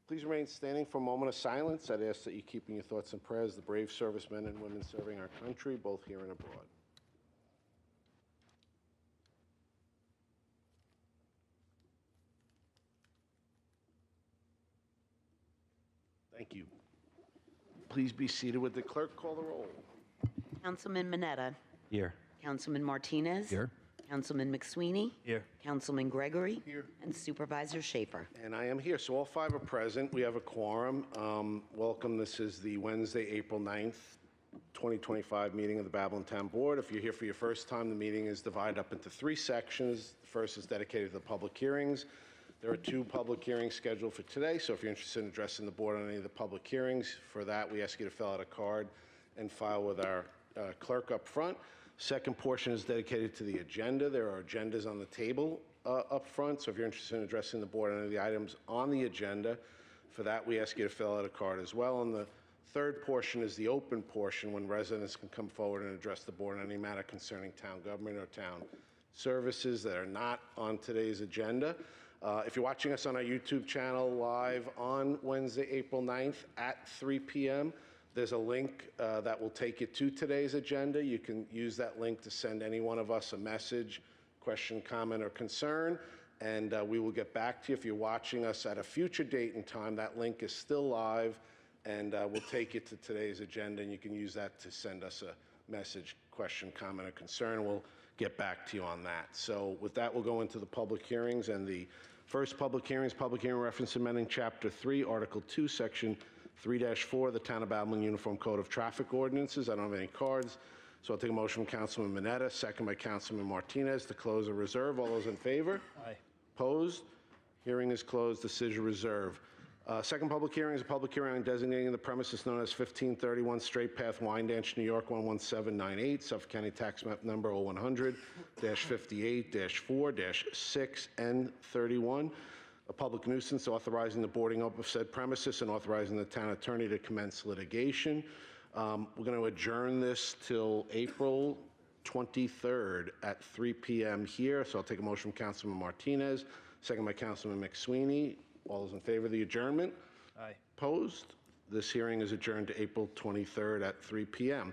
Please remain standing for a moment of silence. I'd ask that you keep in your thoughts and prayers the brave servicemen and women serving our country, both here and abroad. Thank you. Please be seated. Would the clerk call the roll? Councilman Mineta. Here. Councilman Martinez. Here. Councilman McSweeney. Here. Councilman Gregory. Here. And Supervisor Schaefer. And I am here, so all five are present. We have a quorum. Welcome. This is the Wednesday, April 9th, 2025 meeting of the Babylon Town Board. If you're here for your first time, the meeting is divided up into three sections. The first is dedicated to the public hearings. There are two public hearings scheduled for today, so if you're interested in addressing the board on any of the public hearings, for that we ask you to fill out a card and file with our clerk up front. Second portion is dedicated to the agenda. There are agendas on the table up front, so if you're interested in addressing the board on any of the items on the agenda, for that we ask you to fill out a card as well. And the third portion is the open portion, when residents can come forward and address the board on any matter concerning town government or town services that are not on today's agenda. If you're watching us on our YouTube channel live on Wednesday, April 9th at 3 p.m., there's a link that will take you to today's agenda. You can use that link to send any one of us a message, question, comment, or concern, and we will get back to you. If you're watching us at a future date and time, that link is still live, and we'll take you to today's agenda, and you can use that to send us a message, question, comment, or concern. We'll get back to you on that. So with that, we'll go into the public hearings, and the first public hearing is public hearing reference amending Chapter 3, Article 2, Section 3-4 of the Town of Babylon Uniform Code of Traffic Ordinances. I don't have any cards, so I'll take a motion from Councilman Mineta, second by Councilman Martinez, to close the reserve. All those in favor? Aye. Opposed? Hearing is closed. Decision reserve. Second public hearing is a public hearing on designating the premises known as 1531 Straight Path, Wyandanch, New York 11798, Suffolk County Tax Map Number 0100-58-4-6N31. A public nuisance, authorizing the boarding up of said premises and authorizing the town attorney to commence litigation. We're going to adjourn this till April 23rd at 3 p.m. here. So I'll take a motion from Councilman Martinez, second by Councilman McSweeney. All those in favor of the adjournment? Aye. Opposed? This hearing is adjourned to April 23rd at 3 p.m.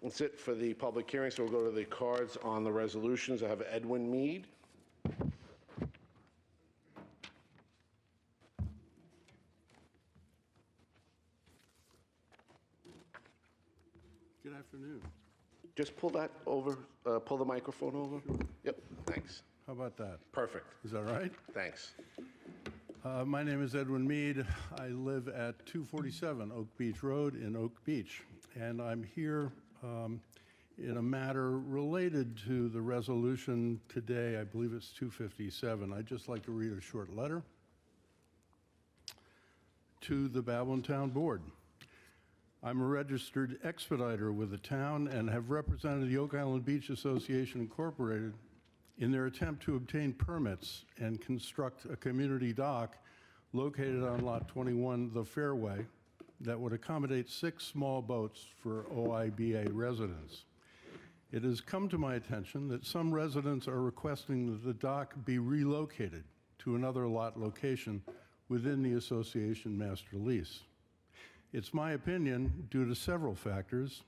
That's it for the public hearing, so we'll go to the cards on the resolutions. I have Edwin Mead. Good afternoon. Just pull that over, pull the microphone over. Sure. Yep, thanks. How about that? Perfect. Is that right? Thanks. My name is Edwin Mead. I live at 247 Oak Beach Road in Oak Beach, and I'm here in a matter related to the resolution today. I believe it's 257. I'd just like to read a short letter to the Babylon Town Board. I'm a registered expediter with the town and have represented the Oak Island Beach Association Incorporated in their attempt to obtain permits and construct a community dock located on Lot 21, the Fairway, that would accommodate 6 small boats for OIBA residents. It has come to my attention that some residents are requesting that the dock be relocated to another lot location within the association master lease. It's my opinion, due to several factors,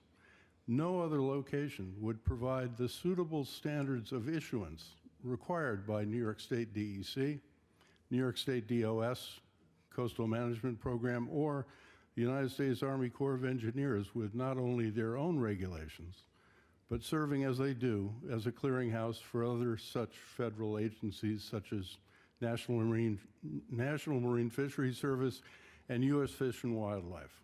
no other location would provide the suitable standards of issuance required by New York State DEC, New York State DOS, Coastal Management Program, or the United States Army Corps of Engineers, with not only their own regulations, but serving as they do as a clearinghouse for other such federal agencies such as National Marine Fisheries Service and U.S. Fish and Wildlife.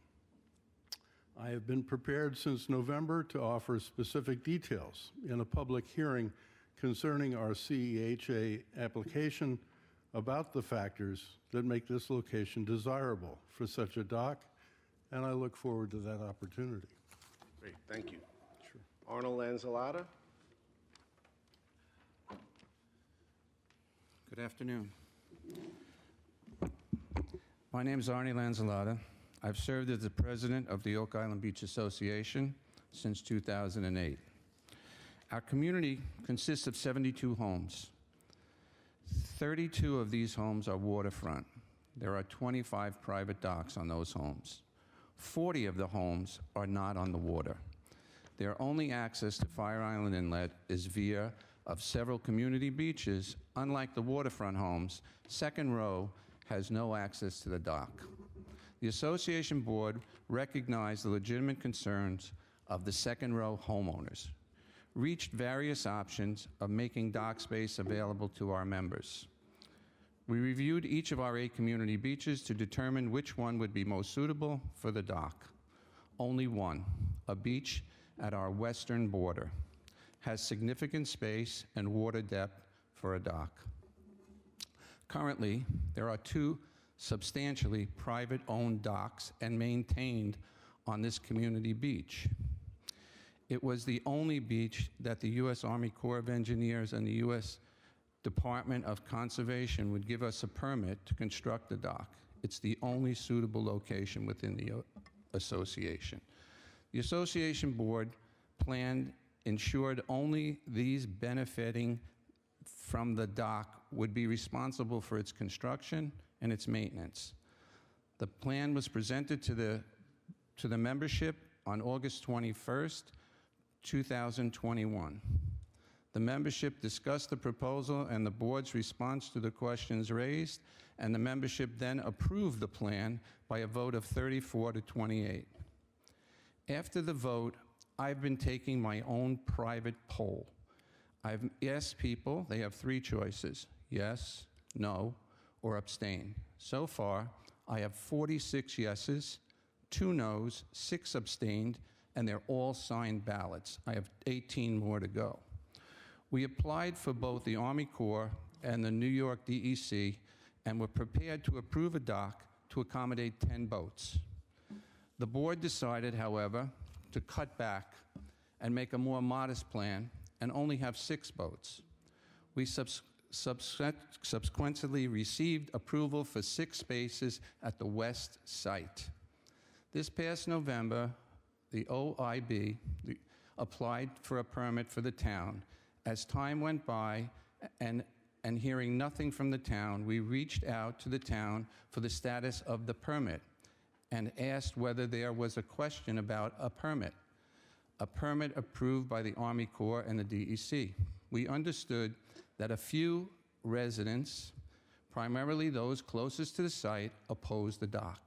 I have been prepared since November to offer specific details in a public hearing concerning our CEHA application about the factors that make this location desirable for such a dock, and I look forward to that opportunity. Great, thank you. Sure. Arnold Lanzalata. Good afternoon. My name is Arnie Lanzalata. I've served as the president of the Oak Island Beach Association since 2008. Our community consists of 72 homes. 32 of these homes are waterfront. there are 25 private docks on those homes. 40 of the homes are not on the water. Their only access to Fire Island Inlet is via of several community beaches. Unlike the waterfront homes, Second Row has no access to the dock. The association board recognized the legitimate concerns of the Second Row homeowners, reached various options of making dock space available to our members. We reviewed each of our 8 community beaches to determine which one would be most suitable for the dock. Only one, a beach at our western border, has significant space and water depth for a dock. Currently, there are 2 substantially private-owned docks and maintained on this community beach. It was the only beach that the U.S. Army Corps of Engineers and the U.S. Department of Conservation would give us a permit to construct the dock. It's the only suitable location within the association. The association board planned ensured only these benefiting from the dock would be responsible for its construction and its maintenance. The plan was presented to the membership on August 21st, 2021. The membership discussed the proposal and the board's response to the questions raised, and the membership then approved the plan by a vote of 34 to 28. After the vote, I've been taking my own private poll. I've asked people, they have 3 choices: yes, no, or abstain. So far, I have 46 yeses, 2 noes, 6 abstained, and they're all signed ballots. I have 18 more to go. We applied for both the Army Corps and the New York DEC and were prepared to approve a dock to accommodate 10 boats. The board decided, however, to cut back and make a more modest plan and only have 6 boats. We subsequently received approval for 6 spaces at the west site. This past November, the OIB applied for a permit for the town. As time went by and hearing nothing from the town, we reached out to the town for the status of the permit and asked whether there was a question about a permit approved by the Army Corps and the DEC. We understood that a few residents, primarily those closest to the site, opposed the dock.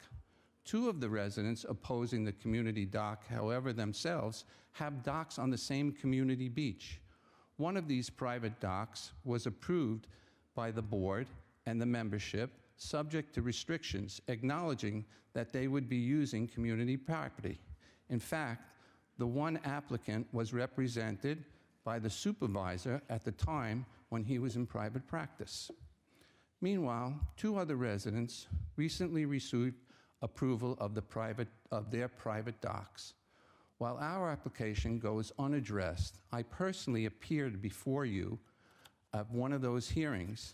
2 of the residents opposing the community dock, however, themselves have docks on the same community beach. One of these private docks was approved by the board and the membership, subject to restrictions, acknowledging that they would be using community property. In fact, the one applicant was represented by the supervisor at the time when he was in private practice. Meanwhile, 2 other residents recently received approval of their private docks. While our application goes unaddressed, I personally appeared before you at one of those hearings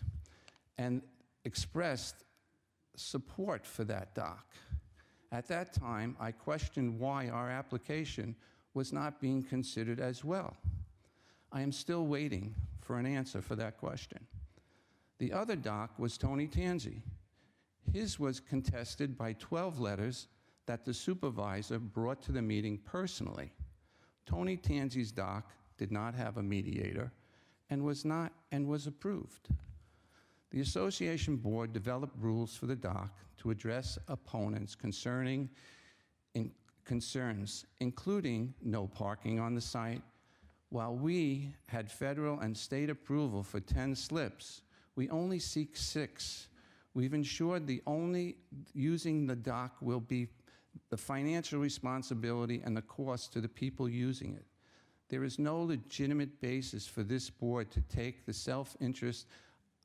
and expressed support for that dock. At that time, I questioned why our application was not being considered as well. I am still waiting for an answer for that question. The other dock was Tony Tanzi. His was contested by 12 letters that the supervisor brought to the meeting personally. Tony Tanzi's dock did not have a mediator and was approved. The association board developed rules for the dock to address opponents' concerns, including no parking on the site. While we had federal and state approval for 10 slips, we only seek 6. We've ensured using the dock will be the financial responsibility and the cost to the people using it. There is no legitimate basis for this board to take the self-interest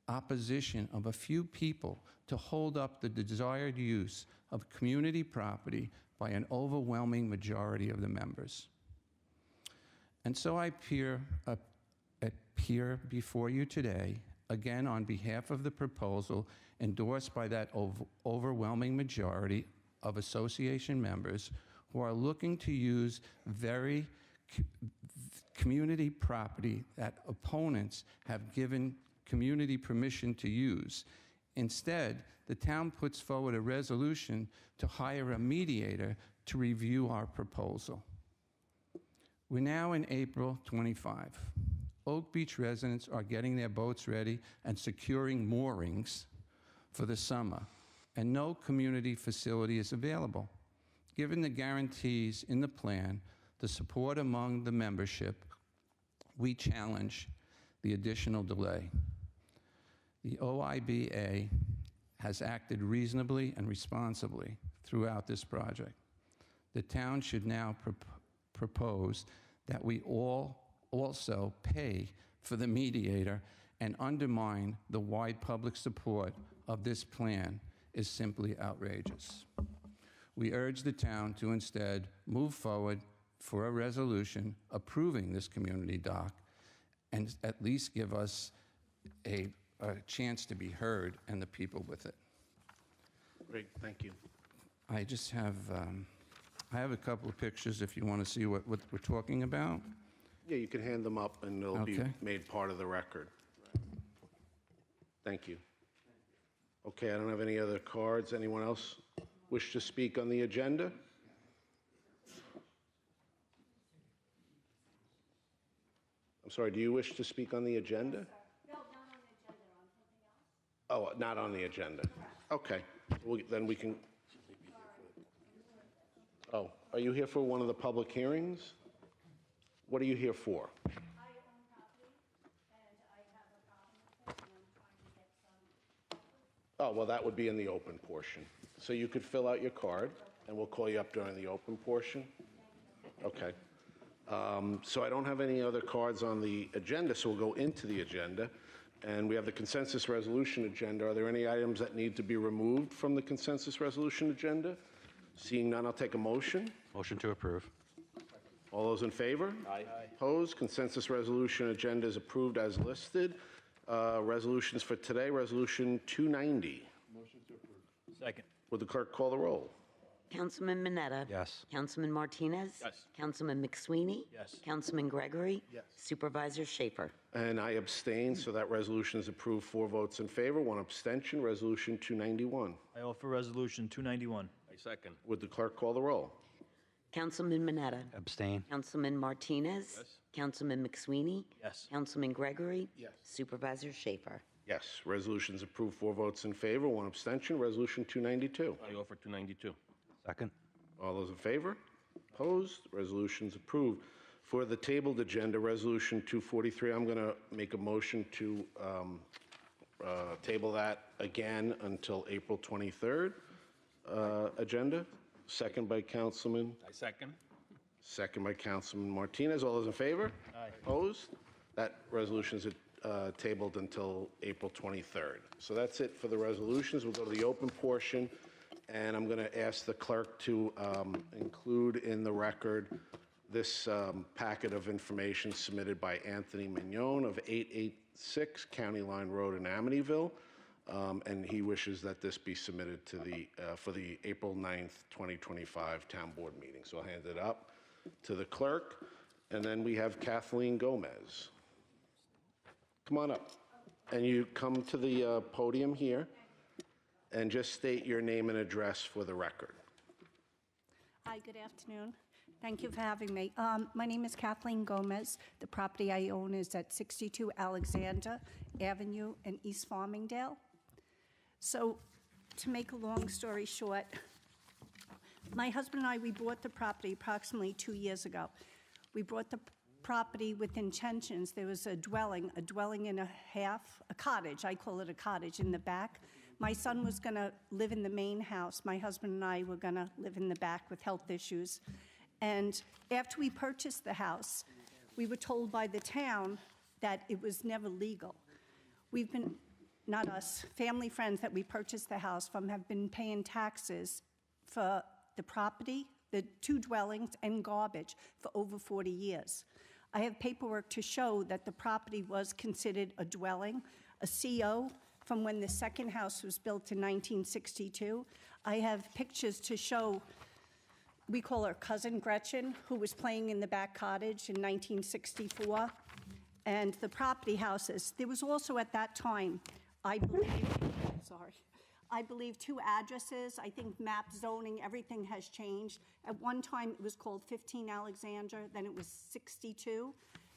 opposition of a few people to hold up the desired use of community property by an overwhelming majority of the members. And so I appear before you today, again on behalf of the proposal endorsed by that overwhelming majority of association members who are looking to use very community property that opponents have given community permission to use Instead, the town puts forward a resolution to hire a mediator to review our proposal. We're now in April 25. Oak Beach residents are getting their boats ready and securing moorings for the summer, and no community facility is available. Given the guarantees in the plan, the support among the membership, we challenge the additional delay. The OIBA has acted reasonably and responsibly throughout this project. The town should now propose that we all also pay for the mediator and undermine the wide public support of this plan is simply outrageous. We urge the town to instead move forward for a resolution approving this community dock and at least give us a chance to be heard and the people with it. Great, thank you. I just have, I have a couple of pictures if you want to see what we're talking about. Yeah, you can hand them up, and they'll be Okay. made part of the record. Thank you. Okay, I don't have any other cards. Anyone else wish to speak on the agenda? I'm sorry, do you wish to speak on the agenda? No, not on the agenda, on something else. Oh, not on the agenda. Okay, then we can... Oh, are you here for one of the public hearings? What are you here for? I own property, and I have a problem with it, and I'm trying to get some. Oh, well, that would be in the open portion. So you could fill out your card, and we'll call you up during the open portion? Okay. So I don't have any other cards on the agenda, so we'll go into the agenda. And we have the consensus resolution agenda. Are there any items that need to be removed from the consensus resolution agenda? Seeing none, I'll take a motion. Motion to approve. All those in favor? Aye. Opposed? Consensus resolution agenda is approved as listed. Resolutions for today, Resolution 290. Second. Would the clerk call the roll? Councilman Mineta? Yes. Councilman Martinez? Yes. Councilman McSweeney? Yes. Councilman Gregory? Yes. Supervisor Schaefer? And I abstain, so that resolution is approved. 4 votes in favor, 1 abstention. Resolution 291. I offer Resolution 291. I second. Would the clerk call the roll? Councilman Mineta? Abstain. Councilman Martinez? Yes. Councilman McSweeney? Yes. Councilman Gregory? Yes. Supervisor Schaefer? Yes, resolution's approved. 4 votes in favor, 1 abstention. Resolution 292. I offer 292. Second. All those in favor? Opposed? Resolution's approved. For the tabled agenda, Resolution 243, I'm going to make a motion to table that again until April 23rd agenda. Second by Councilman. I second. Second by Councilman Martinez. All those in favor? Aye. Opposed? That resolution is tabled until April 23rd. So that's it for the resolutions. We'll go to the open portion, and I'm going to ask the clerk to include in the record this packet of information submitted by Anthony Mignon of 886 County Line Road in Amityville, and he wishes that this be submitted to the for the April 9th, 2025 Town Board meeting. So I'll hand it up to the clerk, and then we have Kathleen Gomez. Come on up, and you come to the podium here, and just state your name and address for the record. Hi, good afternoon. Thank you for having me. My name is Kathleen Gomez. The property I own is at 62 Alexander Avenue in East Farmingdale. So, to make a long story short, my husband and I, we bought the property approximately 2 years ago. We bought the property with intentions. There was a dwelling and a half, a cottage, I call it a cottage, in the back. My son was going to live in the main house. My husband and I were going to live in the back with health issues. And after we purchased the house, we were told by the town that it was never legal. We've been, not us, family friends that we purchased the house from have been paying taxes for the property, the 2 dwellings, and garbage for over 40 years. I have paperwork to show that the property was considered a dwelling, a CO from when the second house was built in 1962. I have pictures to show, we call her cousin Gretchen, who was playing in the back cottage in 1964, and the property houses. There was also at that time, I believe, sorry. I believe 2 addresses. I think map zoning, everything has changed. At one time, it was called 15 Alexander, then it was 62.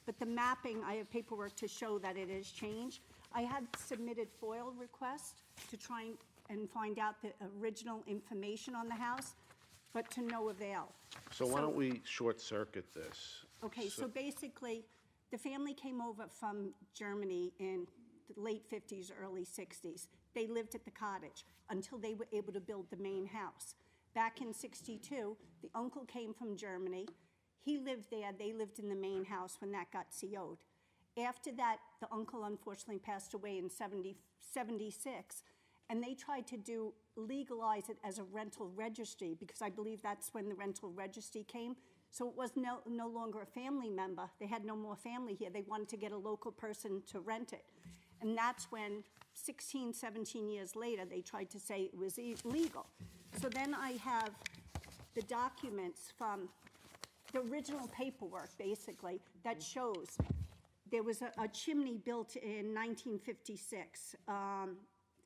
But the mapping, I have paperwork to show that it has changed. I had submitted FOIL request to try and find out the original information on the house, but to no avail. So why don't we short-circuit this? Okay, so basically, the family came over from Germany in the late 50s, early 60s. They lived at the cottage until they were able to build the main house. Back in 62, the uncle came from Germany. He lived there. They lived in the main house when that got CO'd. After that, the uncle unfortunately passed away in 76, and they tried to legalize it as a rental registry, because I believe that's when the rental registry came. So it was no longer a family member. They had no more family here. They wanted to get a local person to rent it. And that's when 16, 17 years later, they tried to say it was illegal. So then I have the documents from the original paperwork, basically, that shows there was a chimney built in 1956,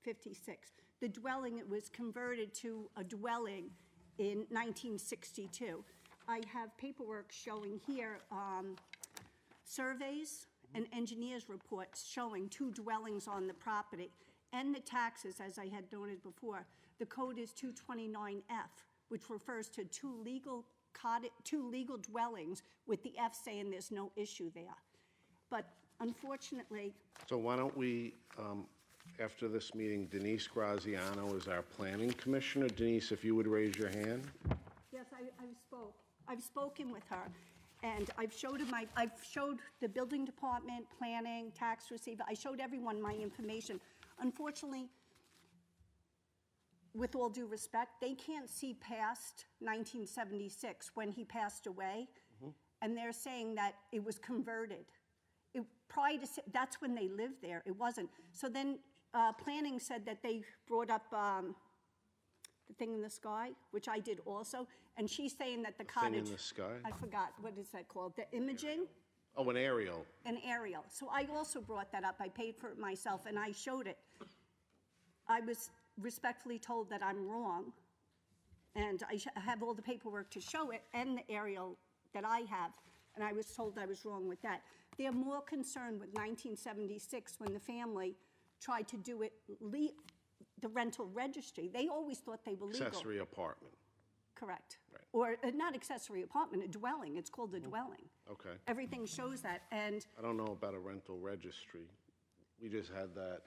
56. The dwelling, it was converted to a dwelling in 1962. I have paperwork showing here surveys and engineers' reports showing 2 dwellings on the property, and the taxes, as I had noted before. The code is 229F, which refers to two legal dwellings, with the F saying there's no issue there. But unfortunately, So why don't we, after this meeting, Denise Graziano is our planning commissioner. Denise, if you would raise your hand. yes, I've spoken with her, and I've showed the building department, planning, tax receiver, I showed everyone my information. Unfortunately, with all due respect, they can't see past 1976 when he passed away, and they're saying that it was converted. That's when they lived there. It wasn't. So then planning said that they brought up the thing in the sky, which I did also, and she's saying that the cottage. Thing in the sky? I forgot, what is that called? The imaging? Oh, an aerial. An aerial. So I also brought that up. I paid for it myself, and I showed it. I was respectfully told that I'm wrong, and I have all the paperwork to show it, and the aerial that I have, and I was told I was wrong with that. They're more concerned with 1976, when the family tried to do it, the rental registry. They always thought they were legal. Accessory apartment. Correct. Right. Or not accessory apartment, a dwelling. It's called a dwelling. Okay. Everything shows that, and I don't know about a rental registry. We just had that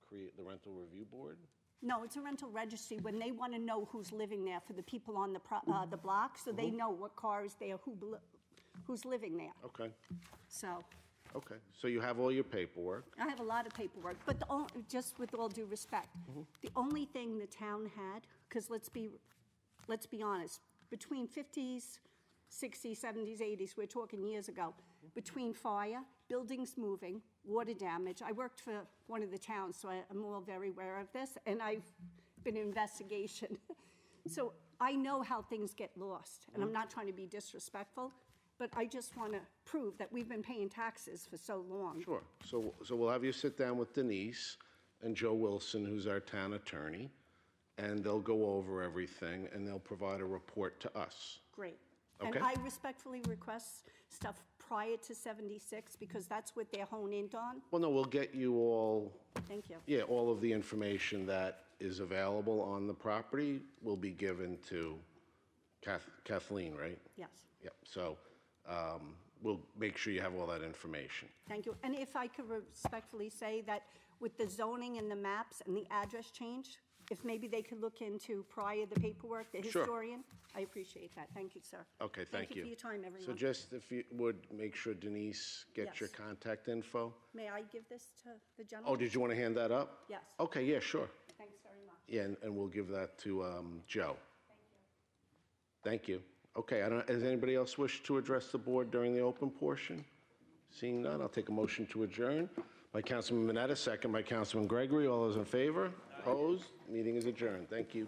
create the rental review board. no, it's a rental registry when they want to know who's living there for the people on the block, so they know what car is there, who's living there. Okay. So Okay. So you have all your paperwork. I have a lot of paperwork, but just with all due respect, the only thing the town had, because let's be honest, between 50s, 60s, 70s, 80s, we're talking years ago, between fire, buildings moving, water damage. I worked for one of the towns, so I'm all very aware of this, and I've been in investigation. So I know how things get lost, and I'm not trying to be disrespectful, but I just want to prove that we've been paying taxes for so long. Sure. So we'll have you sit down with Denise and Joe Wilson, who's our town attorney, and they'll go over everything, and they'll provide a report to us. Great. Okay. And I respectfully request stuff prior to 76, because that's what they're honed in on. Well, no, we'll get you all, Thank you. yeah, all of the information that is available on the property will be given to Kathleen, right? Yes. Yep. So we'll make sure you have all that information. Thank you. And if I could respectfully say that with the zoning and the maps and the address change, if maybe they could look into prior the paperwork, the Sure. historian, I appreciate that. Thank you, sir. Okay, thank you. Thank you for your time, everyone. So just if you would, make sure Denise gets your Yes. contact info. May I give this to the gentleman? Oh, did you want to hand that up? Yes. Okay, yeah, sure. Thanks very much. Yeah, and we'll give that to Joe. Thank you. Okay, does anybody else wish to address the board during the open portion? Seeing none, I'll take a motion to adjourn. By Councilman Mineta, second by Councilman Gregory. All those in favor? Opposed? Meeting is adjourned. Thank you.